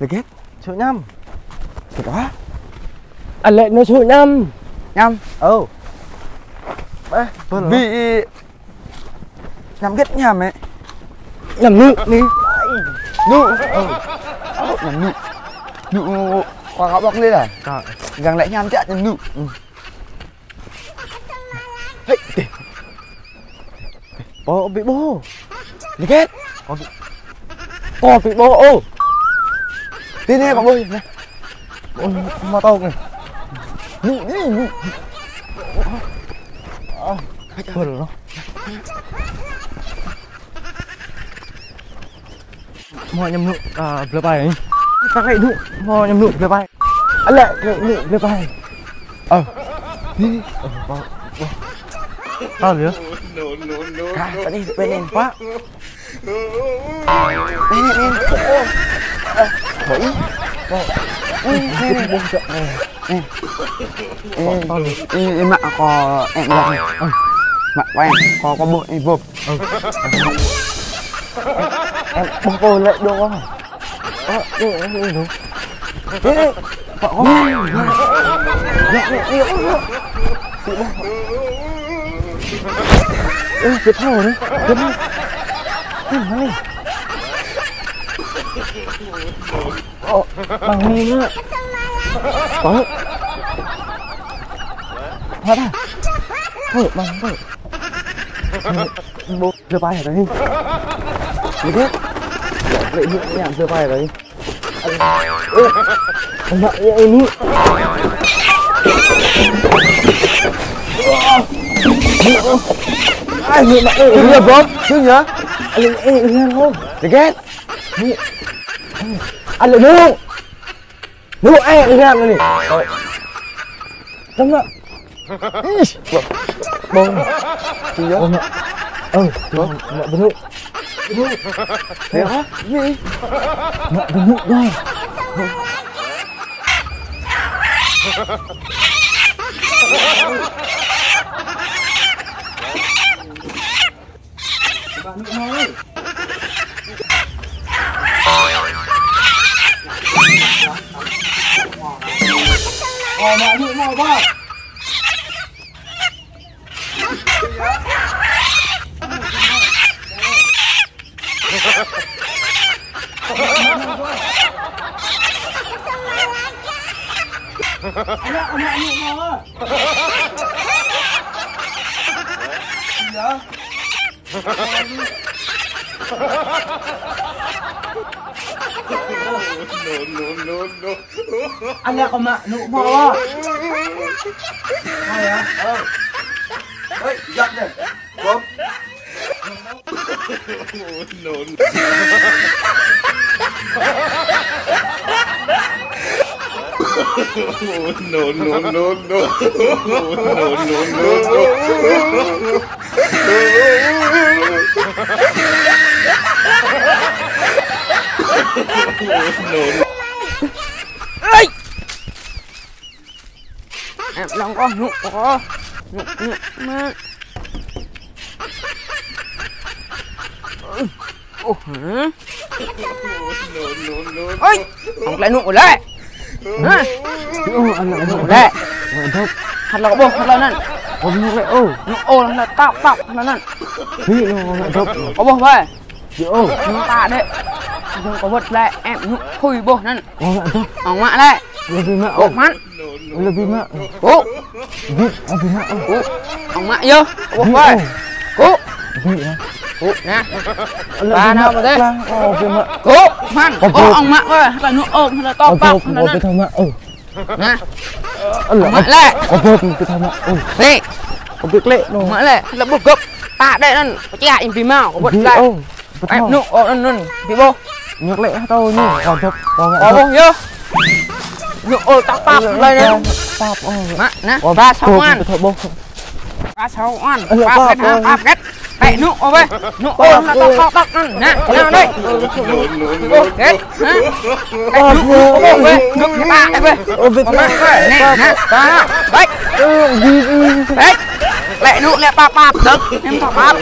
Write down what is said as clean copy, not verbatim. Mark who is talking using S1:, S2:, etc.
S1: Được hết. Số 5. Được quá.
S2: Anh lại nói số 5.
S1: 5. Ừ. Vì nhắm ghét nhà mẹ.
S2: Nhầm nụ đi.
S1: Nụ. Nhắm nụ. Nụ qua góc bóc lên à? Găng lại nhắm chạy nhắm nụ. Hey, bố bị bố. Được hết.
S2: Có bị bố.
S1: Tin nghe có bố này. Mà tao này. Nụ đi nụ.
S2: Thôi rồi đó. Mọi nhầm nụ lừa bài ấy. Các lại nụ, mọi nhầm nụ lừa bài. Anh lại nụ lừa bài.
S1: Đi.
S2: Tao nữa.
S1: Cả vẫn đi bên em quá. Bên em. Bẫy. Em mặc có em gặp này. Mặc của em có bộ em vụp.
S2: Em bông cô lại đồ không? Đúng. Thế vợ có cái thầu đấy, cái thầu. Bằng này nữa. Có. Thật à? Thôi bằng thôi. Bố đưa bài ở đây. Đi hết. Vậy nhẹ nhàng đưa bài ở đây. Anh bạn em đi. Ai người bạn ơi,
S1: Đừng bố, chứ nhớ.
S2: anh em không?
S1: Được hết.
S2: Anh lại đúng. Đúng ai anh em này. Đúng ạ.
S1: Bố. Chứ nhớ.
S2: Bố. Mẹ đúng.
S1: Thế hả? Gì?
S2: Mẹ đúng rồi. Bạn ơi. Mẹ nhịn nào ba. Anh nhịn nào á. No. Anh là con mẹ nụ mò. Hay á?
S1: Ê, giật này. Bố.
S3: Ê! Em lòng có nụ có nụ má. Ôi, ông lại nụ lại. Hả?
S2: Anh lại
S3: Nụ lại.
S2: Hạt là bông, hạt là năn. Bông nó lại
S3: Nụ là tao là năn.
S2: Ví dụ nó lại thấp.
S3: Có bông vậy.
S2: Nó
S3: ta đấy. Không có vật lại em nụ khui bông năn.
S2: Nó lại thấp.
S3: Ông mạ lại.
S2: Là vì mẹ.
S3: Ồ mắn.
S2: Là vì mẹ.
S3: Cố.
S2: Vì mẹ.
S3: Cố. Ông mạ vô. Cố vậy. Cố.
S2: Vì nè.
S3: Cố nè. Ba nào mà thế.
S2: Vì mẹ.
S3: Cố. Mắn. Ông mạ ơi. Là nụ ôm hay là to bọc hay là
S2: cái thằng mẹ.
S3: Nè. Ông mạ lại.
S2: Có cái thằng mẹ.
S3: Đi.
S2: Có việc lệ nó.
S3: Mạ lại. Là bụp gốc. Ta đây năn. Có chạy vì mau. Có vật lại. Em nụ năn. Vì bô.
S2: Nhắc lệ tao như còn thấp.
S3: Có bông vô. Nụ ôi tao lên nè. Mạ nè. 3-6 ăn. 3-6 ăn. 3 ghét. Đây nụ ô về. Nụ ô là tao tóc ăn. Nè. Nào đây. Ô ghét. Đây nụ ô về. Nụ ta đây về. Nè. Nè. Ta. Đấy. Đấy. Lẹ nụ lẹ bạp. Đừng. Em thỏ bạp.